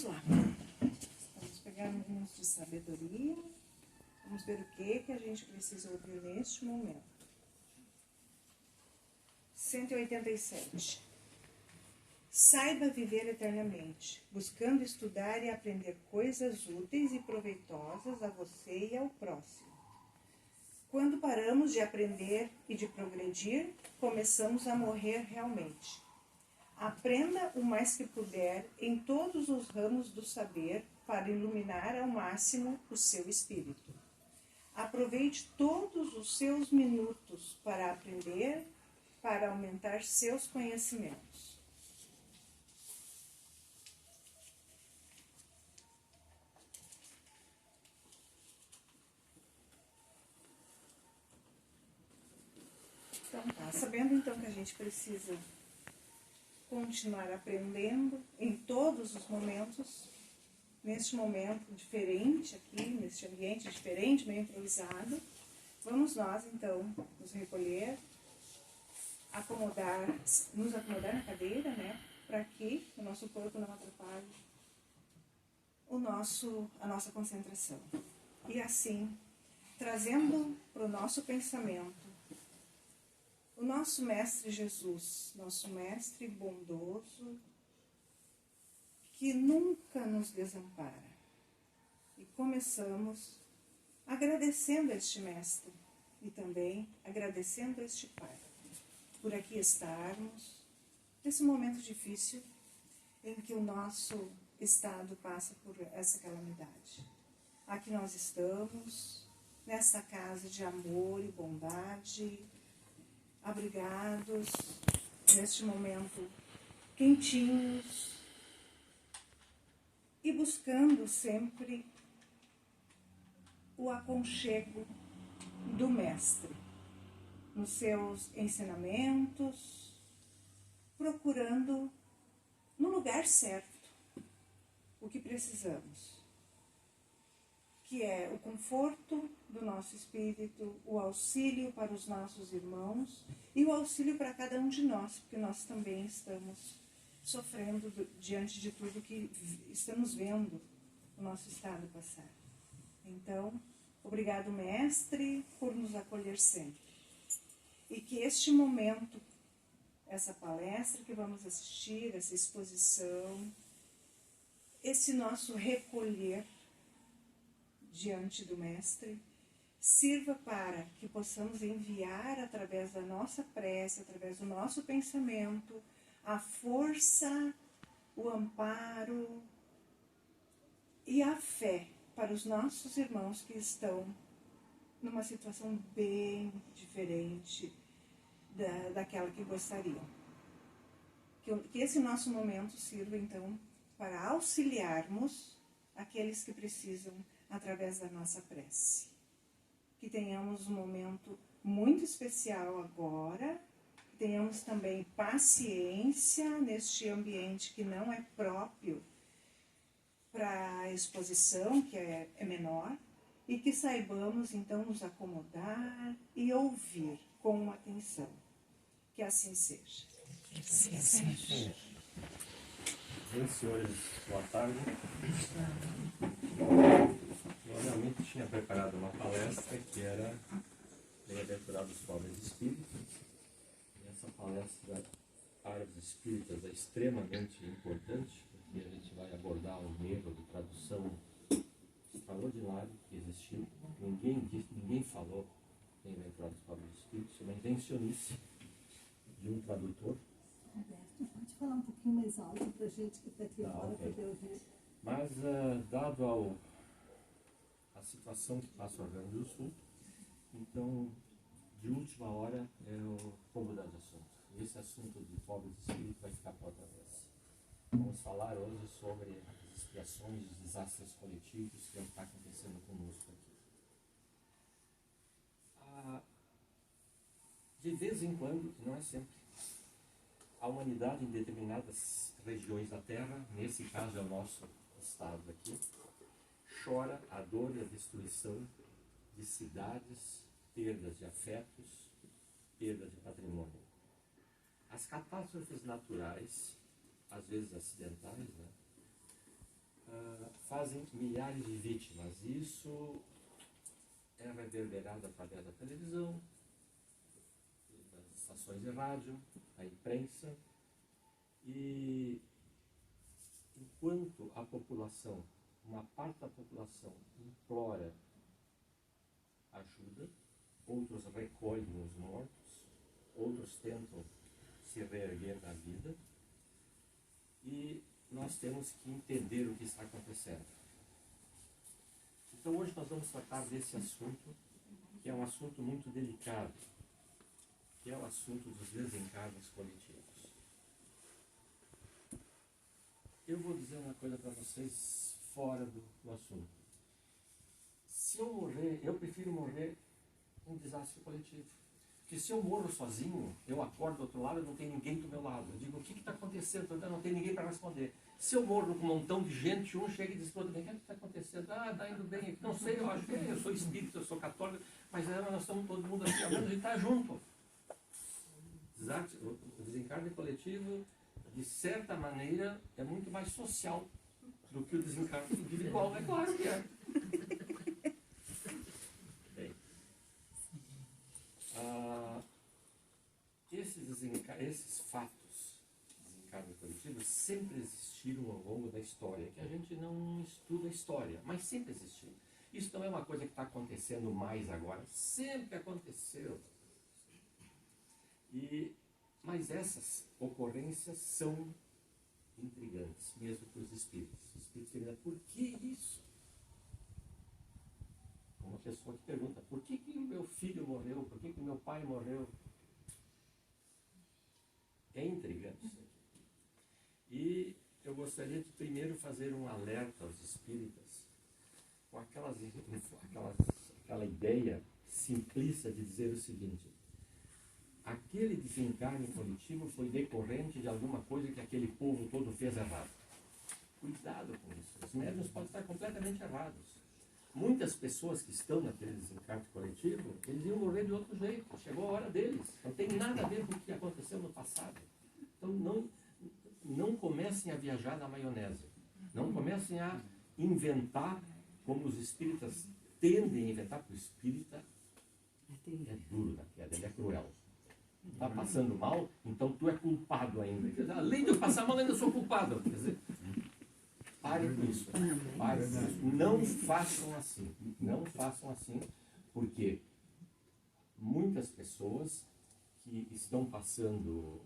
vamos lá. Vamos pegar alguns de sabedoria. Vamos ver o que a gente precisa ouvir neste momento. 187. Saiba viver eternamente, buscando estudar e aprender coisas úteis e proveitosas a você e ao próximo. Quando paramos de aprender e de progredir, começamos a morrer realmente. Aprenda o mais que puder em todos os ramos do saber para iluminar ao máximo o seu espírito. Aproveite todos os seus minutos para aprender, para aumentar seus conhecimentos. Então tá, sabendo então que a gente precisa continuar aprendendo em todos os momentos, neste momento diferente aqui, neste ambiente diferente, meio improvisado, vamos nós então nos recolher, nos acomodar na cadeira, né, para que o nosso corpo não atrapalhe a nossa concentração. E assim, trazendo para o nosso pensamento o nosso Mestre Jesus, nosso Mestre bondoso, que nunca nos desampara. E começamos agradecendo a este Mestre e também agradecendo a este Pai por aqui estarmos nesse momento difícil em que o nosso estado passa por essa calamidade. Aqui nós estamos, nesta casa de amor e bondade, abrigados, neste momento quentinhos e buscando sempre o aconchego do Mestre nos seus ensinamentos, procurando no lugar certo o que precisamos, que é o conforto do nosso espírito, o auxílio para os nossos irmãos e o auxílio para cada um de nós, porque nós também estamos sofrendo diante de tudo que estamos vendo o nosso estado passar. Então, obrigado, Mestre, por nos acolher sempre. E que este momento, essa palestra que vamos assistir, essa exposição, esse nosso recolher diante do Mestre, sirva para que possamos enviar através da nossa prece, através do nosso pensamento, a força, o amparo e a fé para os nossos irmãos que estão numa situação bem diferente daquela que gostariam. Que esse nosso momento sirva, então, para auxiliarmos aqueles que precisam através da nossa prece. Que tenhamos um momento muito especial agora, que tenhamos também paciência neste ambiente que não é próprio para a exposição, que é menor, e que saibamos então nos acomodar e ouvir com atenção. Que assim seja. Que assim seja. Bem, senhores, boa tarde. Eu realmente tinha preparado uma palestra que era Bem-aventurados os pobres espíritos. E essa palestra para os espíritas é extremamente importante, porque a gente vai abordar um erro de tradução extraordinário que existiu. Ninguém falou Bem-aventurados os pobres espíritos, é uma invencionice de um tradutor. Roberto, pode falar um pouquinho mais alto para a gente que está aqui fora poder ouvir. Mas, dado a situação que passa o Rio Grande do Sul, então, de última hora, eu vou mudar de assunto. Esse assunto de pobres espíritos vai ficar para outra vez. Vamos falar hoje sobre as expiações dos desastres coletivos que estão acontecendo conosco aqui. De vez em quando, que não é sempre, a humanidade em determinadas regiões da Terra, nesse caso é o nosso estado aqui, chora a dor e a destruição de cidades, perdas de afetos, perdas de patrimônio. As catástrofes naturais, às vezes acidentais, né, fazem milhares de vítimas. Isso é reverberado através da televisão, das estações de rádio, da imprensa. E enquanto a população, uma parte da população, implora ajuda, outros recolhem os mortos, outros tentam se reerguer na vida, e nós temos que entender o que está acontecendo. Então hoje nós vamos tratar desse assunto, que é um assunto muito delicado, que é o assunto dos desencargos coletivos. Eu vou dizer uma coisa para vocês fora do assunto. Se eu morrer, eu prefiro morrer em desastre coletivo. Porque se eu morro sozinho, eu acordo do outro lado e não tem ninguém do meu lado. Eu digo, o que está acontecendo? Não tem ninguém para responder. Se eu morro com um montão de gente, um chega e diz para o outro, o que está acontecendo? Ah, está indo bem. Não sei, eu acho que eu sou espírita, eu sou católico, mas nós estamos todo mundo aqui, ao menos a gente está junto. O desencarne coletivo, de certa maneira, é muito mais social do que o desencarne individual. É claro que é. Bem, esses fatos de desencarne coletivo sempre existiram ao longo da história, que a gente não estuda a história, mas sempre existiu. Isso não é uma coisa que está acontecendo mais agora, sempre aconteceu. Mas essas ocorrências são intrigantes, mesmo para os espíritos. Os espíritos perguntam, por que isso? Uma pessoa que pergunta, por que o meu filho morreu? Por que o meu pai morreu? É intrigante isso aqui. E eu gostaria de primeiro fazer um alerta aos espíritas com aquela ideia simplista de dizer o seguinte: aquele desencarne coletivo foi decorrente de alguma coisa que aquele povo todo fez errado. Cuidado com isso. Os médiuns podem estar completamente errados. Muitas pessoas que estão naquele desencarne coletivo, eles iam morrer de outro jeito. Chegou a hora deles. Não tem nada a ver com o que aconteceu no passado. Então não comecem a viajar na maionese. Não comecem a inventar como os espíritas tendem a inventar, porque o espírita é duro na queda, ele é cruel. Está passando mal, então tu é culpado ainda. Quer dizer, além de eu passar mal, ainda sou culpado. Quer dizer, pare com isso. Pare com isso. Não façam assim. Não façam assim, porque muitas pessoas que estão passando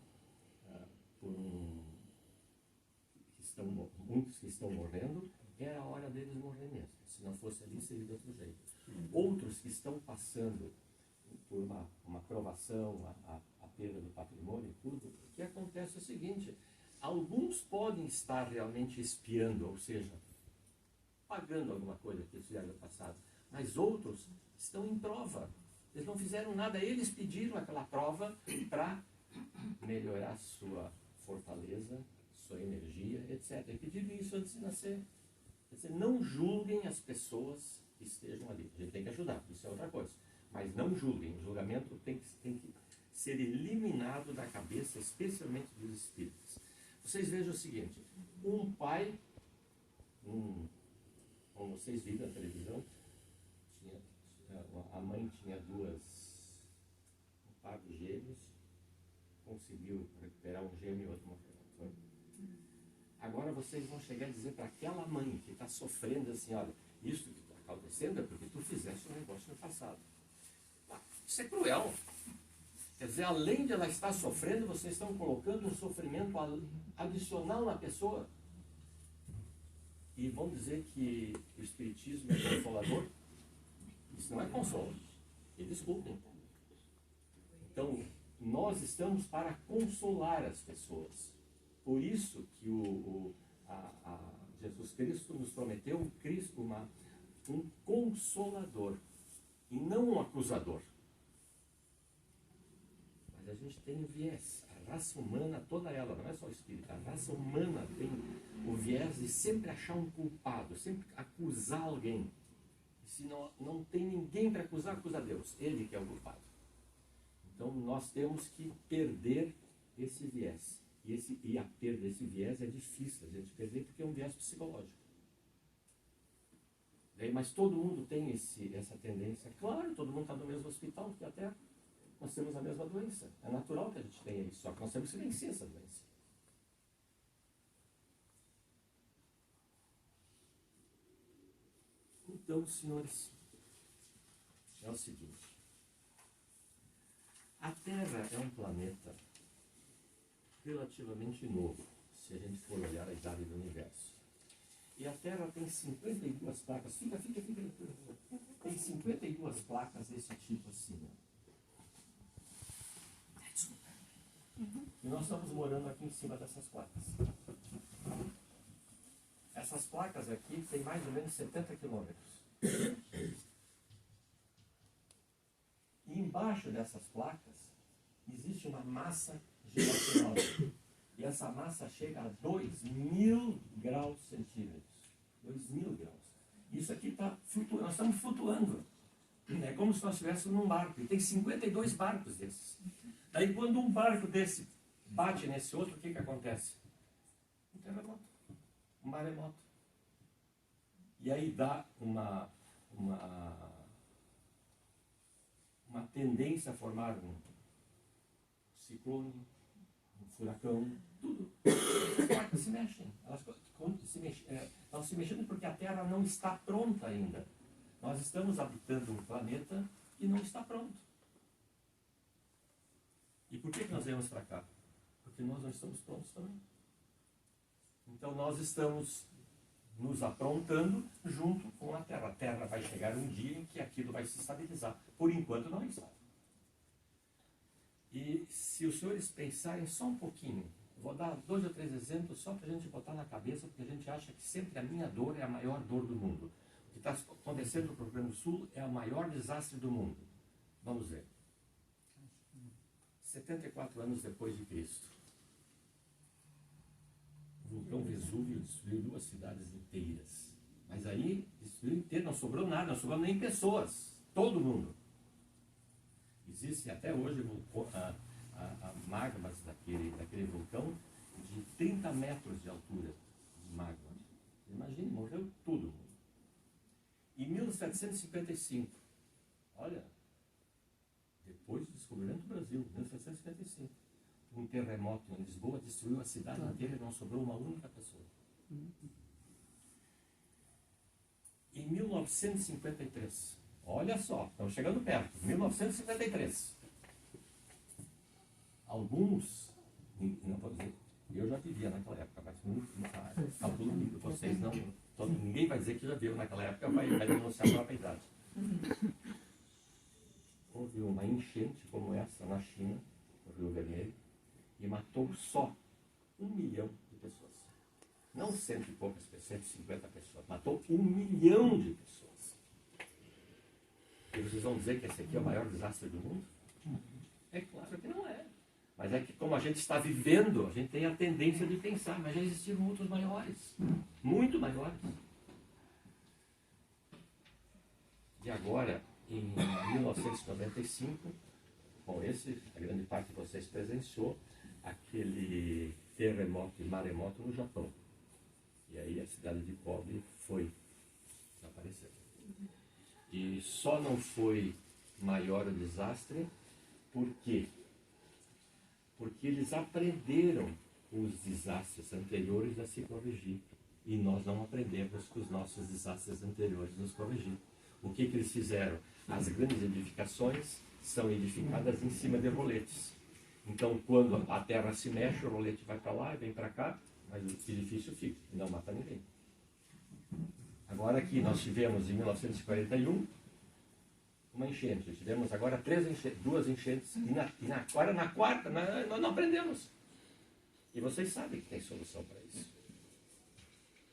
muitos que estão morrendo, era a hora deles morrer mesmo. Se não fosse ali, seria de outro jeito. Outros que estão passando por uma provação, a perda do patrimônio e tudo, o que acontece é o seguinte: alguns podem estar realmente espiando, ou seja, pagando alguma coisa que eles fizeram no passado, mas outros estão em prova. Eles não fizeram nada, eles pediram aquela prova para melhorar sua fortaleza, sua energia, etc. E pediram isso antes de nascer. Quer dizer, não julguem as pessoas que estejam ali. A gente tem que ajudar, isso é outra coisa. Mas não julguem. O julgamento tem que ser eliminado da cabeça, especialmente dos espíritos. Vocês vejam o seguinte: um pai, como vocês viram na televisão, a mãe tinha um par de gêmeos, conseguiu recuperar um gêmeo e outro morreu. Agora vocês vão chegar a dizer para aquela mãe que está sofrendo assim: olha, isso que está acontecendo é porque tu fizeste um negócio no passado. Isso é cruel. Quer dizer, além de ela estar sofrendo, vocês estão colocando um sofrimento adicional na pessoa. E vão dizer que o espiritismo é consolador? Isso não é consolo. E desculpem. Então, nós estamos para consolar as pessoas. Por isso que Jesus Cristo nos prometeu um consolador e não um acusador. Mas a gente tem o viés. A raça humana, toda ela, não é só o espírito, a raça humana tem o viés de sempre achar um culpado, sempre acusar alguém. E se não tem ninguém para acusar, acusa Deus. Ele que é o culpado. Então nós temos que perder esse viés. E a perda desse viés é difícil a gente perder, porque é um viés psicológico. Mas todo mundo tem essa tendência. Claro, todo mundo está no mesmo hospital, porque até nós temos a mesma doença. É natural que a gente tenha isso, só que nós temos que vencer essa doença. Então, senhores, é o seguinte. A Terra é um planeta relativamente novo, se a gente for olhar a idade do universo. E a Terra tem 52 placas. Fica. Tem 52 placas desse tipo assim. Desculpa. E nós estamos morando aqui em cima dessas placas. Essas placas aqui têm mais ou menos 70 quilômetros. E embaixo dessas placas existe uma massa geracional. E essa massa chega a 2.000 graus centígrados. 2.000 graus. Isso aqui está flutuando, nós estamos flutuando. É como se nós estivéssemos num barco. E tem 52 barcos desses. Daí quando um barco desse bate nesse outro, o que acontece? Um terremoto. Um maremoto. E aí dá uma tendência a formar um ciclone, um furacão, tudo. As placas se mexem. Elas se mexendo porque a Terra não está pronta ainda. Nós estamos habitando um planeta que não está pronto. E por que nós viemos para cá? Porque nós não estamos prontos também. Então nós estamos nos aprontando junto com a Terra. A Terra vai chegar um dia em que aquilo vai se estabilizar. Por enquanto não está. E se os senhores pensarem só um pouquinho, vou dar 2 ou 3 exemplos só para a gente botar na cabeça, porque a gente acha que sempre a minha dor é a maior dor do mundo. O que está acontecendo no Rio Grande do Sul é o maior desastre do mundo. Vamos ver. 74 anos depois de Cristo. O vulcão Vesúvio destruiu 2 cidades inteiras. Mas aí, destruiu inteiro, não sobrou nada, não sobrou nem pessoas. Todo mundo. Existe até hoje magmas daquele vulcão de 30 metros de altura de magma. Imagine, morreu todo mundo. Em 1755, olha, depois do descobrimento do Brasil, 1755, um terremoto em Lisboa destruiu a cidade inteira e não sobrou uma única pessoa. Em 1953, olha só, estamos chegando perto, 1953. Alguns, não vou dizer, eu já vivia naquela época, mas vocês não, ninguém vai dizer que já viu naquela época, vai denunciar a própria idade. Houve uma enchente como essa na China, no Rio Vermelho, e matou só 1 milhão de pessoas. Não 100 e poucas pessoas, 150 pessoas, matou 1 milhão de pessoas. E vocês vão dizer que esse aqui é o maior desastre do mundo? É claro que não é. Mas é que como a gente está vivendo, a gente tem a tendência de pensar, mas já existiram outros maiores, muito maiores. E agora, em 1995, bom, a grande parte de vocês presenciou aquele terremoto e maremoto no Japão. E aí a cidade de Kobe desapareceu. E só não foi maior o desastre, por quê? Porque eles aprenderam com os desastres anteriores a se corrigir. E nós não aprendemos com os nossos desastres anteriores a nos corrigir. O que eles fizeram? As grandes edificações são edificadas em cima de roletes. Então, quando a terra se mexe, o rolete vai para lá e vem para cá, mas o edifício fica e não mata ninguém. Agora aqui nós tivemos em 1941 uma enchente. Tivemos agora 2 enchentes. E agora na quarta nós não aprendemos. E vocês sabem que tem solução para isso.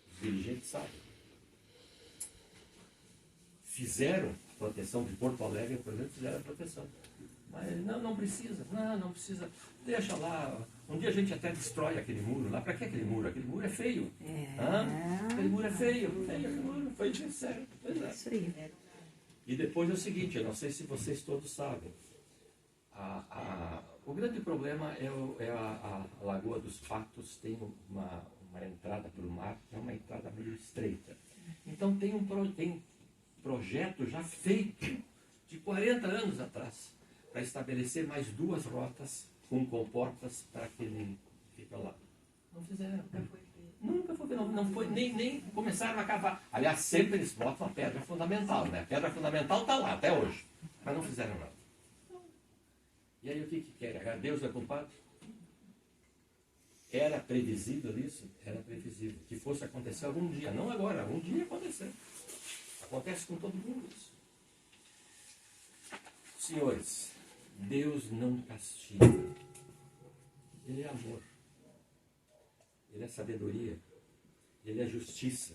Os dirigentes sabem. Fizeram proteção de Porto Alegre, por exemplo, fizeram a proteção. Mas não precisa, não precisa. Deixa lá. Um dia a gente até destrói aquele muro lá. Para que aquele muro? Aquele muro é feio. Aquele muro é feio. Aquele muro foi sincero. Isso aí. E depois é o seguinte, eu não sei se vocês todos sabem. O grande problema é a Lagoa dos Patos, tem uma entrada para o mar, é uma entrada meio estreita. Então tem projeto já feito de 40 anos atrás para estabelecer mais 2 rotas com comportas para aquele fica lá. Não fizeram. Nunca foi, não foi, nem começaram a cavar. Aliás, sempre eles botam a pedra fundamental, né? A pedra fundamental está lá até hoje, mas não fizeram nada. E aí o que querem? Deus é culpado? Era previsível isso? Era previsível. Que fosse acontecer algum dia, não agora, um dia acontecer. Acontece com todo mundo isso. Senhores, Deus não castiga. Ele é amor. Ele é sabedoria. Ele é justiça.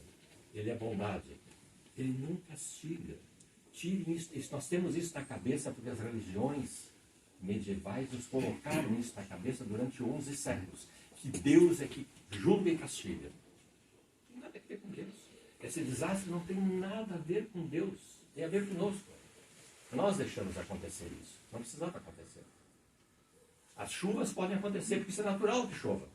Ele é bondade. Ele não castiga. Tirem isso. Nós temos isso na cabeça porque as religiões medievais nos colocaram isso na cabeça durante 11 séculos. Que Deus é que julga e castiga. Não tem nada a ver com Deus. Esse desastre não tem nada a ver com Deus. Tem a ver conosco. Nós deixamos acontecer isso. Não precisava acontecer. As chuvas podem acontecer porque isso é natural que chova.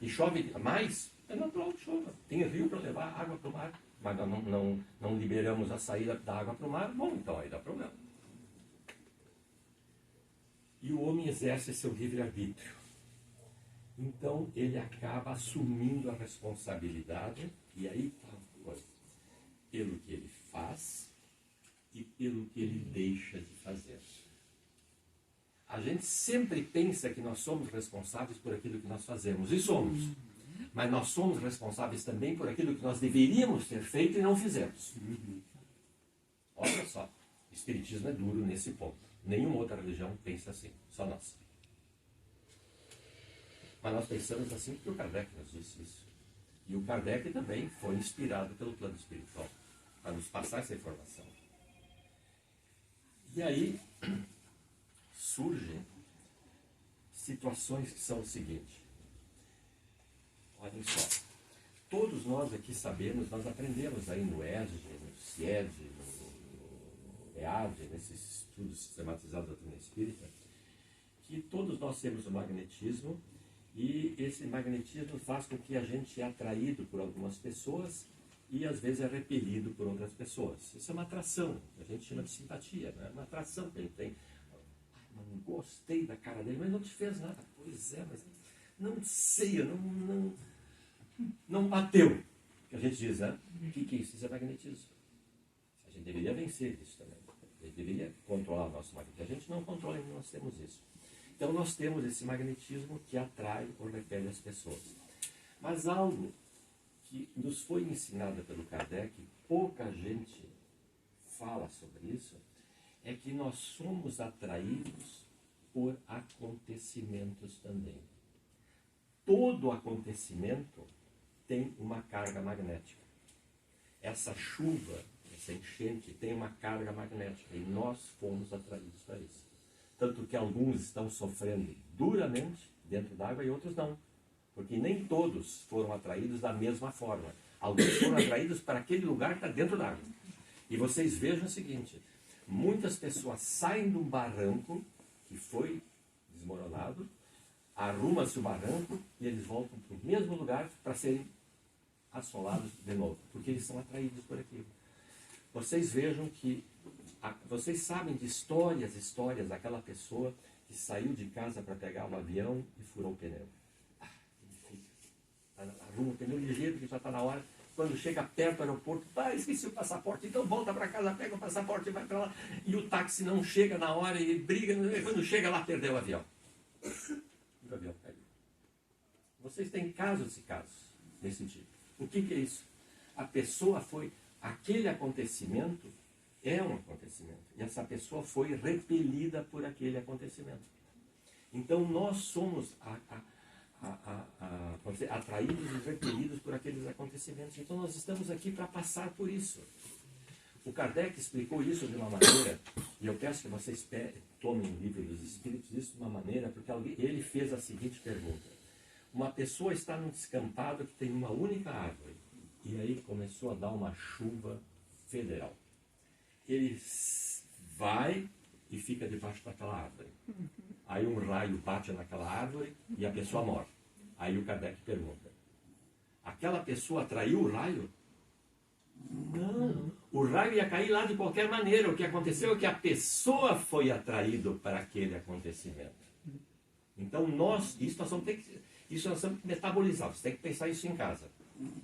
E chove mais, é natural que chova. Tem rio para levar água para o mar, mas nós não liberamos a saída da água para o mar. Bom, então aí dá problema. E o homem exerce seu livre-arbítrio. Então ele acaba assumindo a responsabilidade, e aí está a coisa, pelo que ele faz e pelo que ele deixa de fazer. A gente sempre pensa que nós somos responsáveis por aquilo que nós fazemos, e somos. Mas nós somos responsáveis também por aquilo que nós deveríamos ter feito e não fizemos. Olha só, o Espiritismo é duro nesse ponto. Nenhuma outra religião pensa assim, só nós. Mas nós pensamos assim porque o Kardec nos disse isso. E o Kardec também foi inspirado pelo plano espiritual para nos passar essa informação. E aí surgem situações que são o seguinte. Olhem só. Todos nós aqui sabemos, nós aprendemos aí no ESG, no CIED, no EAD, nesses estudos sistematizados da doutrina espírita, que todos nós temos o magnetismo. E esse magnetismo faz com que a gente é atraído por algumas pessoas e às vezes é repelido por outras pessoas. Isso é uma atração, a gente chama de simpatia, né? Uma atração que ele tem. Não gostei da cara dele, mas não te fez nada. Pois é, mas não sei, não bateu. Que a gente diz, né? O que é isso? Isso é magnetismo. A gente deveria vencer isso também. A gente deveria controlar o nosso magnetismo. A gente não controla, nós temos isso. Então nós temos esse magnetismo que atrai ou repele as pessoas. Mas algo que nos foi ensinado pelo Kardec, pouca gente fala sobre isso, é que nós somos atraídos por acontecimentos também. Todo acontecimento tem uma carga magnética. Essa chuva, essa enchente tem uma carga magnética e nós fomos atraídos para isso. Tanto que alguns estão sofrendo duramente dentro d'água e outros não. Porque nem todos foram atraídos da mesma forma. Alguns foram atraídos para aquele lugar que está dentro d'água. E vocês vejam o seguinte, muitas pessoas saem de um barranco que foi desmoronado, arruma-se o barranco e eles voltam para o mesmo lugar para serem assolados de novo. Porque eles são atraídos por aquilo. Vocês vejam que vocês sabem de histórias daquela pessoa que saiu de casa para pegar um avião e furou o pneu. Arruma o pneu ligeiro, que já está na hora. Quando chega perto do aeroporto, esqueci o passaporte, então volta para casa, pega o passaporte e vai para lá. E o táxi não chega na hora e briga. Quando chega lá, perdeu o avião. O avião caiu. Vocês têm casos e casos desse tipo. O que é isso? A pessoa foi... Aquele acontecimento é um acontecimento. E essa pessoa foi repelida por aquele acontecimento. Então nós somos atraídos e repelidos por aqueles acontecimentos. Então nós estamos aqui para passar por isso. O Kardec explicou isso de uma maneira, e eu peço que vocês tomem o livro dos Espíritos, isso de uma maneira, porque ele fez a seguinte pergunta. Uma pessoa está num descampado que tem uma única árvore. E aí começou a dar uma chuva federal. Ele vai e fica debaixo daquela árvore. Aí um raio bate naquela árvore e a pessoa morre. Aí o Kardec pergunta, aquela pessoa atraiu o raio? Não, O raio ia cair lá de qualquer maneira. O que aconteceu é que a pessoa foi atraída para aquele acontecimento. Então isso nós vamos ter que, isso nós temos que metabolizar. Você tem que pensar isso em casa.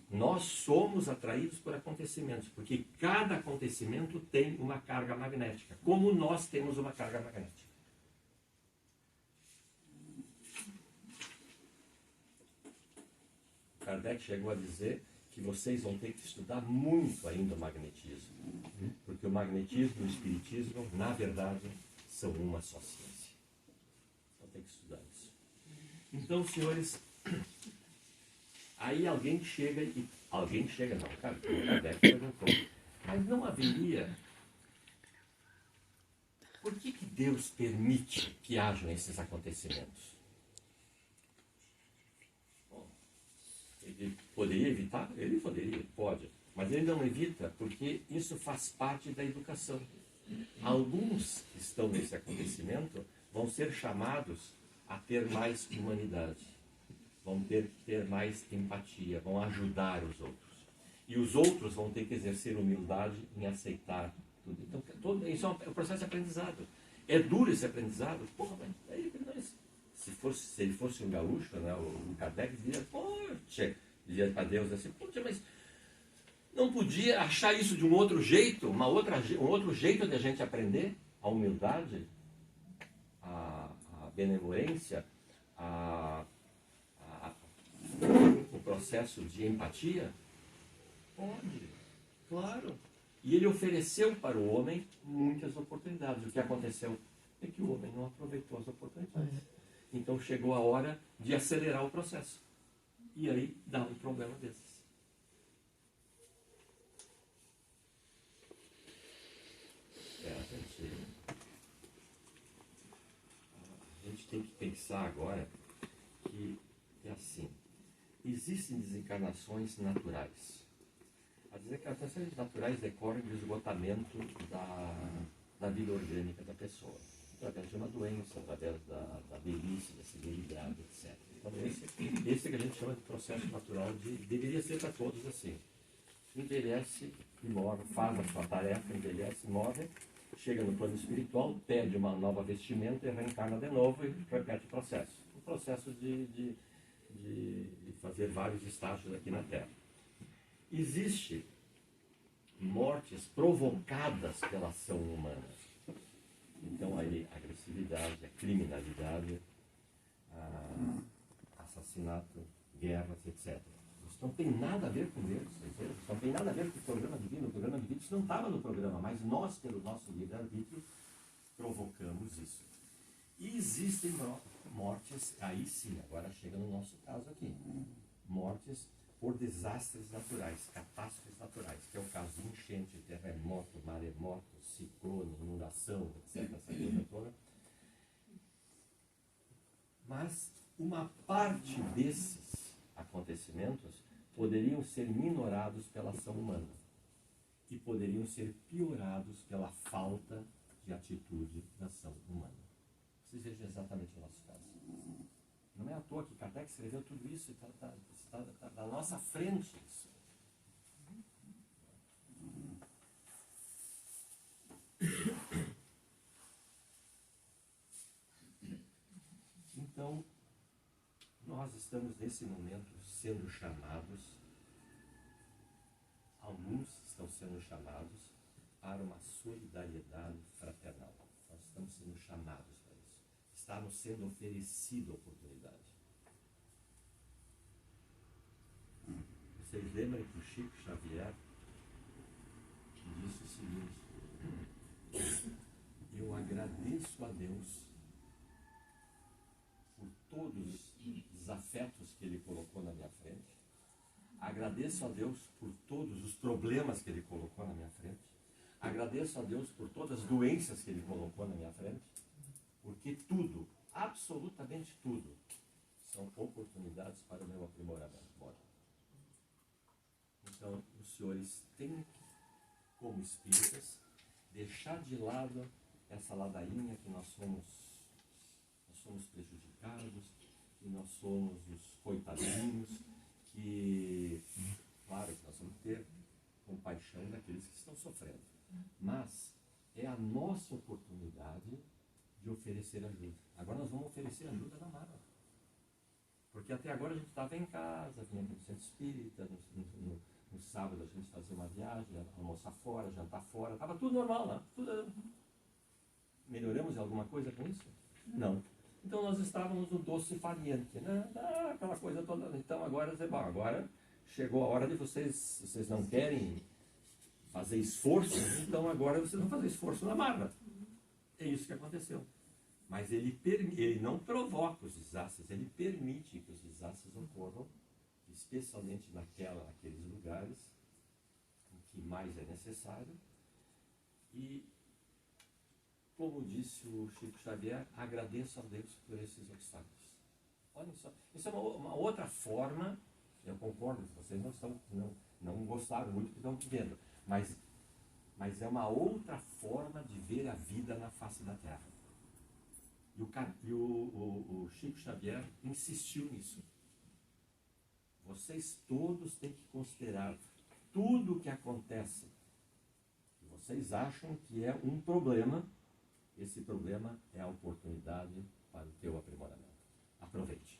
Nós somos atraídos por acontecimentos, porque cada acontecimento tem uma carga magnética, como nós temos uma carga magnética. Kardec chegou a dizer que vocês vão ter que estudar muito ainda o magnetismo, porque o magnetismo e o espiritismo, na verdade, são uma só ciência. Vão ter que estudar isso. Então, senhores, aí alguém chega não, cara, o Kardec perguntou, mas não haveria... Por que Deus permite que hajam esses acontecimentos? Ele poderia evitar? Ele poderia, pode. Mas ele não evita porque isso faz parte da educação. Alguns que estão nesse acontecimento vão ser chamados a ter mais humanidade. Vão ter mais empatia, vão ajudar os outros. E os outros vão ter que exercer humildade em aceitar tudo. Então, isso é um processo de aprendizado. É duro esse aprendizado? Porra, mas aí, se ele fosse um gaúcho, né, o Kardec diria, poxa, dizia para Deus assim, poxa, mas não podia achar isso de um outro jeito, um outro jeito de a gente aprender a humildade, a benevolência, o processo de empatia? Pode, claro. E ele ofereceu para o homem muitas oportunidades. O que aconteceu é que o homem não aproveitou as oportunidades. Então chegou a hora de acelerar o processo. E aí dá um problema desses. A gente tem que pensar agora que é assim. Existem desencarnações naturais. As desencarnações naturais decorrem do esgotamento da vida orgânica da pessoa. Através de uma doença, através da velhice, da severidade, etc. Então esse que a gente chama de processo natural, deveria ser para todos assim. Envelhece e morre, faz a sua tarefa, envelhece e morre, chega no plano espiritual, pede uma nova vestimenta e reencarna de novo e repete o processo. O processo de fazer vários estágios aqui na Terra. Existe mortes provocadas pela ação humana. Então aí a agressividade, a criminalidade, assassinato, guerras, etc. Isso não tem nada a ver com Deus, isso não tem nada a ver com o programa divino. O programa divino, isso não estava no programa, mas nós, pelo nosso livre-arbítrio, provocamos isso. E existem mortes, aí sim, agora chega no nosso caso aqui, mortes por desastres naturais, catástrofes naturais, que é o caso de enchente, terremoto, maremoto, ciclone, inundação, etc., essa coisa toda. Mas uma parte desses acontecimentos poderiam ser minorados pela ação humana e poderiam ser piorados pela falta de atitude da ação humana. Vocês vejam exatamente o nosso caso. Não é à toa que Kardec escreveu tudo isso e está na nossa frente isso. Então, nós estamos nesse momento sendo chamados, alguns estão sendo chamados para uma solidariedade fraternal. Nós estamos sendo chamados para isso. Está nos sendo oferecida a oportunidade. Vocês lembram que o Chico Xavier disse o seguinte: eu agradeço a Deus por todos os afetos que Ele colocou na minha frente, agradeço a Deus por todos os problemas que Ele colocou na minha frente, agradeço a Deus por todas as doenças que Ele colocou na minha frente, porque tudo, absolutamente tudo, são oportunidades para o meu aprimoramento. Então, os senhores têm que, como espíritas, deixar de lado essa ladainha que nós somos prejudicados, que nós somos os coitadinhos, que, claro, que nós vamos ter compaixão daqueles aqueles que estão sofrendo. Mas é a nossa oportunidade de oferecer ajuda. Agora nós vamos oferecer ajuda na Mara. Porque até agora a gente estava em casa, vinha para o centro espírita, no sábado a gente fazia uma viagem, almoçar fora, jantar fora, estava tudo normal lá. Melhoramos alguma coisa com isso? Não. Então nós estávamos no doce farinhante, né? Aquela coisa toda. Então agora, bom, agora chegou a hora de vocês não querem fazer esforço, então agora vocês vão fazer esforço na Mara. É isso que aconteceu. Mas ele não provoca os desastres, ele permite que os desastres ocorram, especialmente naqueles lugares em que mais é necessário. E, como disse o Chico Xavier, agradeço a Deus por esses obstáculos. Olhem só, isso é uma outra forma, eu concordo, vocês não gostaram muito do que estão vendo, mas é uma outra forma de ver a vida na face da Terra. E o Chico Xavier insistiu nisso. Vocês todos têm que considerar tudo o que acontece, que vocês acham que é um problema, esse problema é a oportunidade para o teu aprimoramento. Aproveite.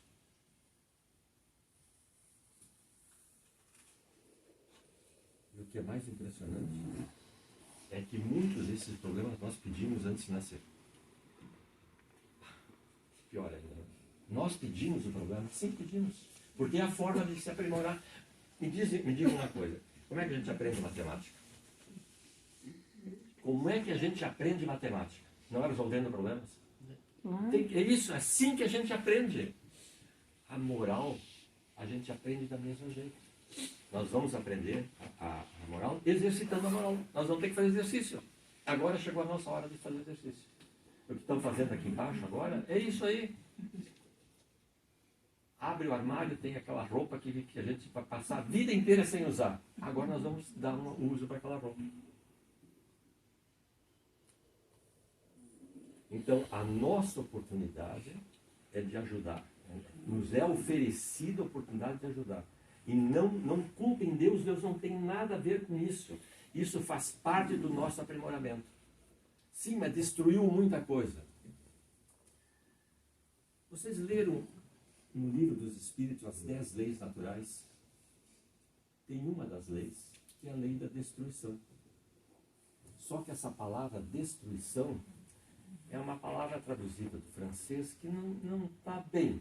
E o que é mais impressionante é que muitos desses problemas nós pedimos antes de nascer. Pior ainda. Nós pedimos o problema? Sim, pedimos. Porque é a forma de se aprimorar. Me diga uma coisa. Como é que a gente aprende matemática? Como é que a gente aprende matemática? Não é resolvendo problemas? É isso, é assim que a gente aprende. A moral, a gente aprende da mesma jeito. Nós vamos aprender a moral exercitando a moral. Nós vamos ter que fazer exercício. Agora chegou a nossa hora de fazer exercício. O que estão fazendo aqui embaixo agora é isso aí. Abre o armário, tem aquela roupa que a gente vai passar a vida inteira sem usar. Agora nós vamos dar um uso para aquela roupa. Então, a nossa oportunidade é de ajudar. Nos é oferecida a oportunidade de ajudar. E não culpem Deus, Deus não tem nada a ver com isso. Isso faz parte do nosso aprimoramento. Sim, mas destruiu muita coisa. Vocês leram no livro dos Espíritos as 10 leis naturais? Tem uma das leis que é a lei da destruição. Só que essa palavra destruição é uma palavra traduzida do francês que não está bem.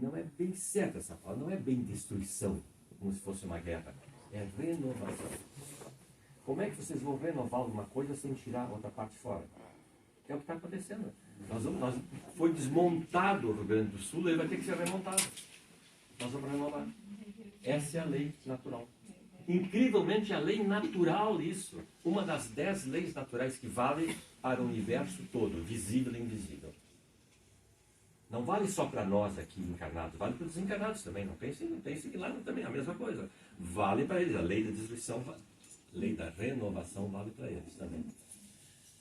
Não é bem certa essa palavra. Não é bem destruição, como se fosse uma guerra. É renovação. Como é que vocês vão renovar alguma coisa sem tirar a outra parte fora? É o que está acontecendo. Foi desmontado o Rio Grande do Sul, ele vai ter que ser remontado. Nós vamos renovar. Essa é a lei natural. Incrivelmente, a lei natural, isso. Uma das 10 leis naturais que vale para o universo todo, visível e invisível. Não vale só para nós aqui encarnados, vale para os desencarnados também. Não pense que lá também é a mesma coisa. Vale para eles. A lei da destruição, lei da renovação vale para eles também.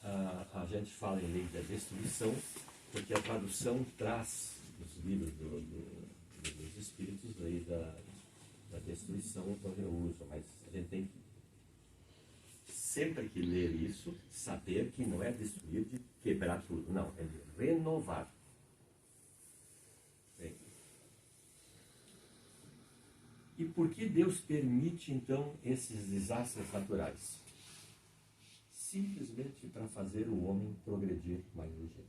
A gente fala em lei da destruição porque a tradução traz nos livros dos Espíritos lei da destruição do reuso, mas a gente tem que, sempre que ler isso, saber que não é destruir de quebrar tudo, não, é de renovar. Bem, e por que Deus permite então esses desastres naturais? Simplesmente para fazer o homem progredir mais ligeiro.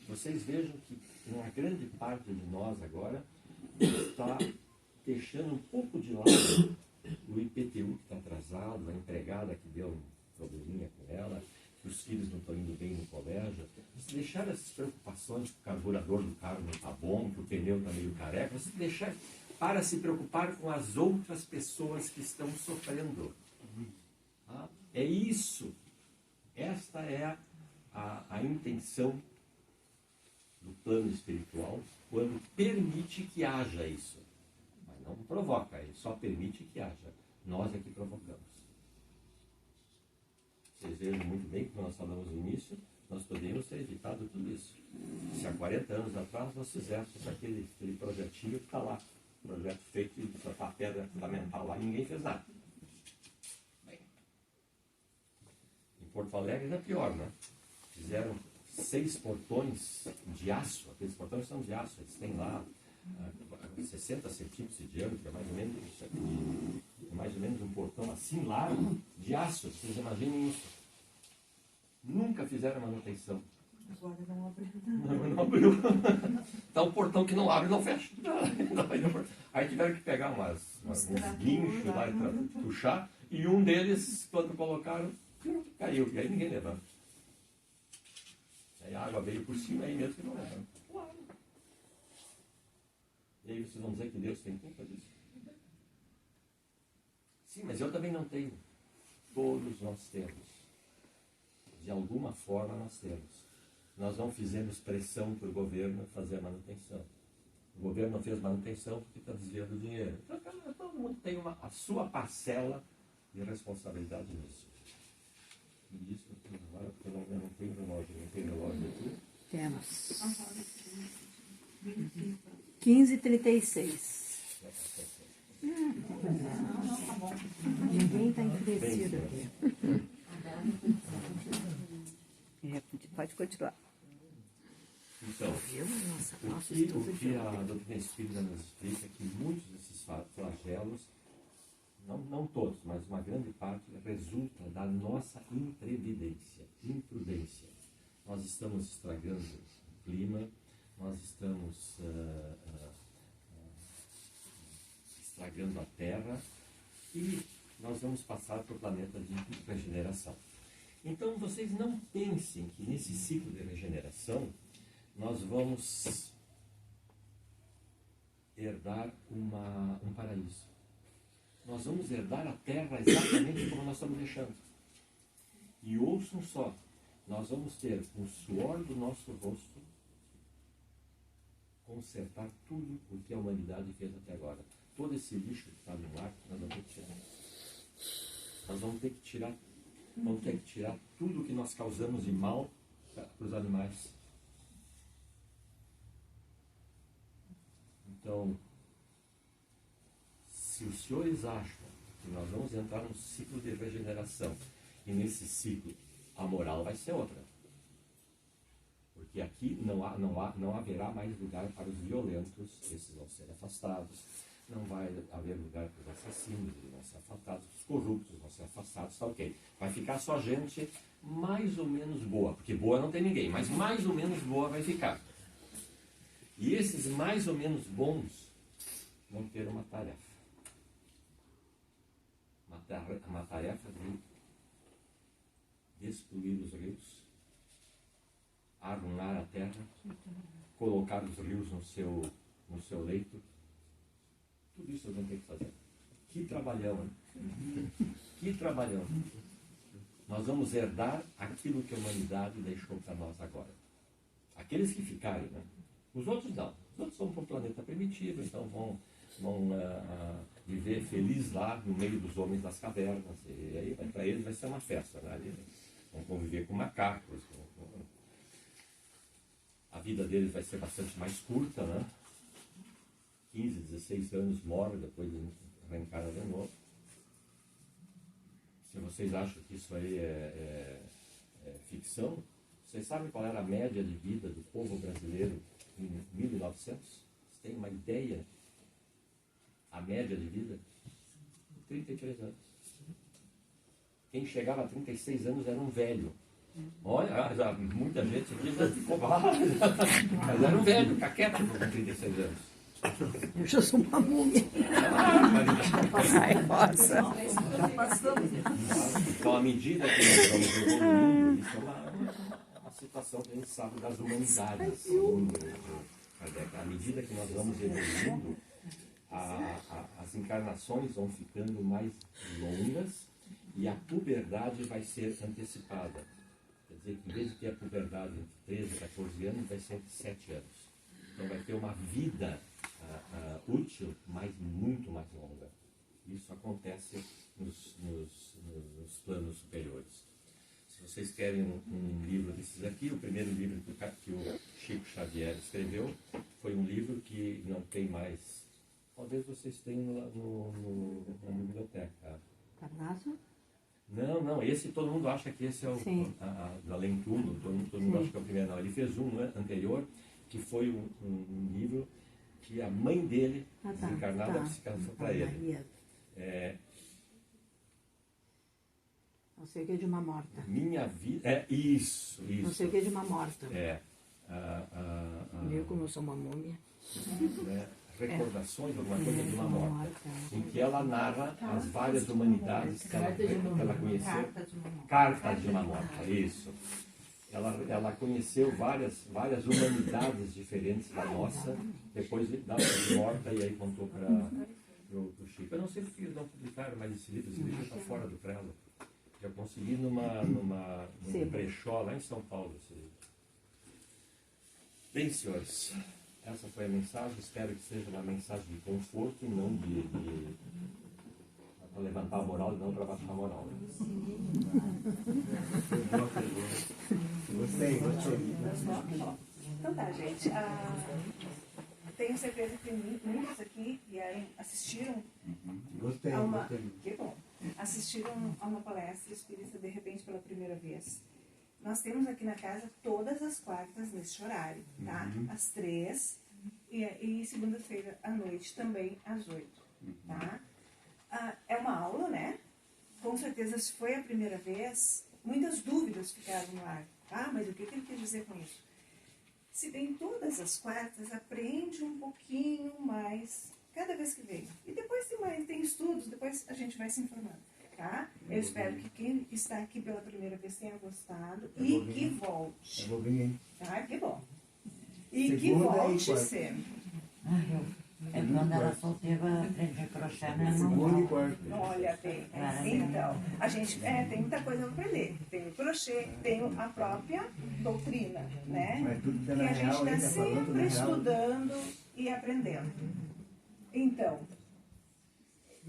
Vocês vejam que uma grande parte de nós agora está deixando um pouco de lado o IPTU que está atrasado, a empregada que deu um probleminha com ela, que os filhos não estão indo bem no colégio. Se deixar essas preocupações que o carburador do carro não está bom, que o pneu está meio careca, você deixar para se preocupar com as outras pessoas que estão sofrendo. É isso. Esta é a intenção do plano espiritual quando permite que haja isso. Mas não provoca, ele só permite que haja. Nós é que provocamos. Vocês vejam muito bem que nós falamos no início, nós poderíamos ter evitado tudo isso. Se há 40 anos atrás nós fizéssemos aquele projetinho que está lá, projeto feito de botar pedra fundamental lá e ninguém fez nada. Bem, em Porto Alegre é pior, né? Fizeram 6 portões de aço, aqueles portões são de aço, eles têm lá 60 centímetros de diâmetro, mais ou menos isso aqui, mais ou menos um portão assim largo de aço, vocês imaginem isso. Nunca fizeram manutenção. Agora não abriu. Não abriu. Tá um portão que não abre e não fecha. Aí tiveram que pegar uns guinchos lá para puxar, e um deles, quando colocaram, caiu, e aí ninguém levanta. Aí a água veio por cima, aí mesmo que não levanta. E aí vocês vão dizer que Deus tem culpa disso? Sim, mas eu também não tenho. Todos nós temos. De alguma forma nós temos. Nós não fizemos pressão para o governo fazer a manutenção. O governo não fez manutenção porque está desviando dinheiro. Então, todo mundo tem a sua parcela de responsabilidade nisso. E isso agora, porque eu não tenho relógio aqui. Temos. 15h36. Ninguém está enfurecido aqui. Pode continuar. Então, o que a doutrina espírita nos explica é que muitos desses flagelos, não todos, mas uma grande parte, resulta da nossa imprudência. Nós estamos estragando o clima, nós estamos estragando a terra e nós vamos passar para o planeta de regeneração. Então, vocês não pensem que nesse ciclo de regeneração nós vamos herdar um paraíso. Nós vamos herdar a terra exatamente como nós estamos deixando. E ouçam só, nós vamos ter com o suor do nosso rosto consertar tudo o que a humanidade fez até agora. Todo esse lixo que está no ar, nós vamos ter que tirar. Nós vamos ter que tirar. Vamos ter que tirar tudo o que nós causamos de mal para os animais. Então, se os senhores acham que nós vamos entrar num ciclo de regeneração, e nesse ciclo a moral vai ser outra. Porque aqui não haverá mais lugar para os violentos, esses vão ser afastados. Não vai haver lugar para os assassinos, eles vão ser afastados, os corruptos vão ser afastados, tá ok. Vai ficar só gente mais ou menos boa, porque boa não tem ninguém, mas mais ou menos boa vai ficar. E esses mais ou menos bons vão ter uma tarefa. Uma tarefa de destruir os rios, arruinar a terra, colocar os rios no seu leito. Tudo isso nós vamos ter que fazer. Que trabalhão, hein? Que trabalhão. Nós vamos herdar aquilo que a humanidade deixou para nós agora. Aqueles que ficarem, né? Os outros não. Os outros vão para o planeta primitivo, então vão viver felizes lá no meio dos homens das cavernas. E aí, para eles, vai ser uma festa, né? Eles vão conviver com macacos. A vida deles vai ser bastante mais curta, né? 15, 16 anos morre, depois reencarna de novo. Se vocês acham que isso aí é ficção, vocês sabem qual era a média de vida do povo brasileiro em 1900? Vocês têm uma ideia? A média de vida? 33 anos. Quem chegava a 36 anos era um velho. Olha, muita gente aqui já ficou mas era um velho, caqueta com 36 anos. Eu já sou uma múmia. Então, à medida que nós vamos evoluindo, isso é uma situação que a gente sabe das humanidades. À medida que nós vamos evoluindo, as encarnações vão ficando mais longas e a puberdade vai ser antecipada. Quer dizer que em vez de ter a puberdade entre 13 e 14 anos, vai ser entre 7 anos. Então vai ter uma vida útil, mas muito mais longa. Isso acontece nos planos superiores. Se vocês querem um livro desses aqui, o primeiro livro que o Chico Xavier escreveu foi um livro que não tem mais Talvez vocês tenham lá na biblioteca. Parnaso? Não, esse todo mundo acha que esse é o da Lentuno, todo mundo acha que é o primeiro. Não, ele fez um anterior, que foi um livro que a mãe dele, desencarnada, se casou para ele. Não sei o que é de uma morta. Minha vida. Isso. Não sei o que é de uma morta. Viu como eu sou uma múmia? Recordações, alguma coisa de uma morta, em que ela narra as várias humanidades que ela conheceu. Cartas de uma morta, isso. Ela conheceu várias humanidades diferentes da nossa, depois da morta, e aí contou para o Chico. Eu não sei porque eles não publicaram mais esse livro está fora do Trello. Já consegui num brechó lá em São Paulo esse livro. Bem, senhores, essa foi a mensagem. Espero que seja uma mensagem de conforto e não para levantar a moral e não para baixar a moral. Gostei. Então tá, gente. Tenho certeza que muitos aqui assistiram Gostei. Que bom. Assistiram a uma palestra espírita de repente pela primeira vez. Nós temos aqui na casa todas as quartas nesse horário, tá? Às 3 e segunda-feira à noite também às 8, tá? É uma aula, né? Com certeza, se foi a primeira vez, muitas dúvidas ficaram no ar. Mas o que ele quer dizer com isso? Se vem todas as quartas, aprende um pouquinho mais cada vez que vem. E depois tem estudos, depois a gente vai se informando. Tá? Eu espero que quem está aqui pela primeira vez tenha gostado e que volte. Eu vou vir, hein? Tá? Que bom. E que volte sempre. Quando era solteira, aprendi a crochê, né? Segunda e quarta. Olha bem, então, a gente tem muita coisa a aprender. Tem o crochê, tem a própria doutrina, né? Mas tudo Que na a gente real, está aí tá falando tudo na sempre real. estudando e aprendendo. Então,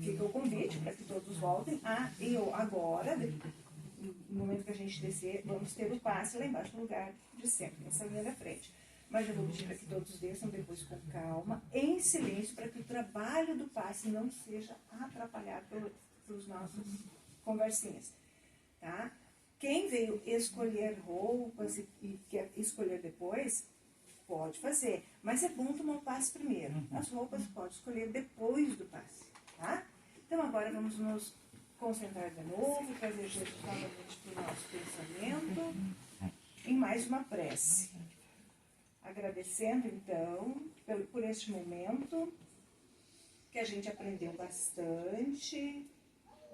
fica o convite para que todos voltem. E eu agora, no momento que a gente descer, vamos ter o passe lá embaixo no lugar de sempre, nessa linha da frente. Mas eu vou pedir para que todos desçam depois com calma, em silêncio, para que o trabalho do passe não seja atrapalhado pelos nossos conversinhas. Tá? Quem veio escolher roupas e quer escolher depois, pode fazer. Mas é bom tomar o passe primeiro. As roupas pode escolher depois do passe. Tá? Então agora vamos nos concentrar de novo, trazer Jesus novamente para o nosso pensamento, em mais uma prece. Agradecendo então por este momento, que a gente aprendeu bastante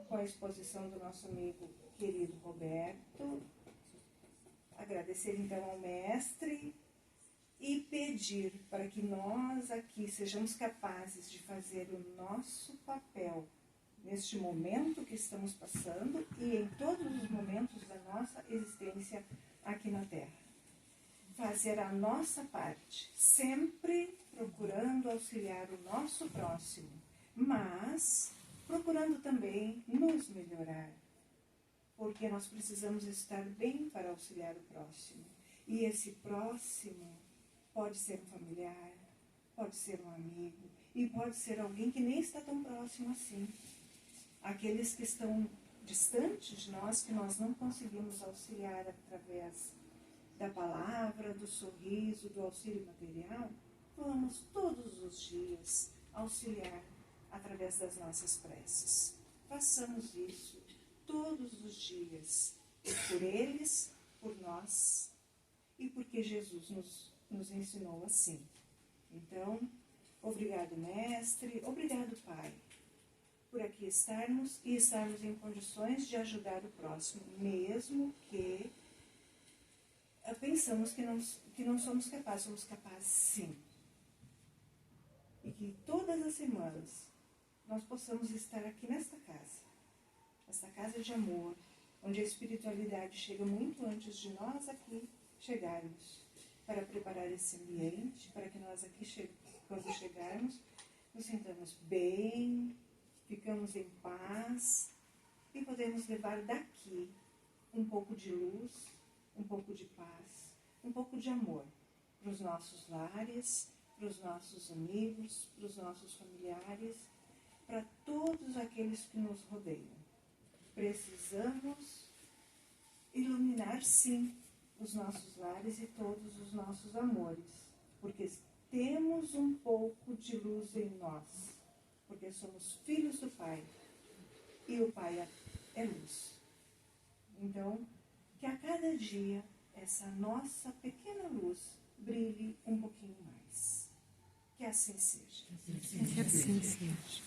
com a exposição do nosso amigo querido Roberto. Agradecer então ao mestre e pedir para que nós aqui sejamos capazes de fazer o nosso papel neste momento que estamos passando e em todos os momentos da nossa existência aqui na Terra. Fazer a nossa parte, sempre procurando auxiliar o nosso próximo, mas procurando também nos melhorar, porque nós precisamos estar bem para auxiliar o próximo. E esse próximo pode ser um familiar, pode ser um amigo, e pode ser alguém que nem está tão próximo assim. Aqueles que estão distantes de nós, que nós não conseguimos auxiliar através da palavra, do sorriso, do auxílio material, vamos todos os dias auxiliar através das nossas preces. Façamos isso todos os dias, por eles, por nós, e porque Jesus nos ensinou assim. Então, obrigado, mestre, obrigado, Pai, por aqui estarmos e estarmos em condições de ajudar o próximo, mesmo que pensamos que não somos somos capazes sim. E que todas as semanas nós possamos estar aqui nesta casa de amor, onde a espiritualidade chega muito antes de nós aqui chegarmos, para preparar esse ambiente, para que nós aqui, quando chegarmos, nos sintamos bem, ficamos em paz e podemos levar daqui um pouco de luz, um pouco de paz, um pouco de amor para os nossos lares, para os nossos amigos, para os nossos familiares, para todos aqueles que nos rodeiam. Precisamos iluminar, sim, os nossos lares e todos os nossos amores, porque temos um pouco de luz em nós, porque somos filhos do Pai, e o Pai é luz. Então, que a cada dia essa nossa pequena luz brilhe um pouquinho mais. Que assim seja. Que assim seja.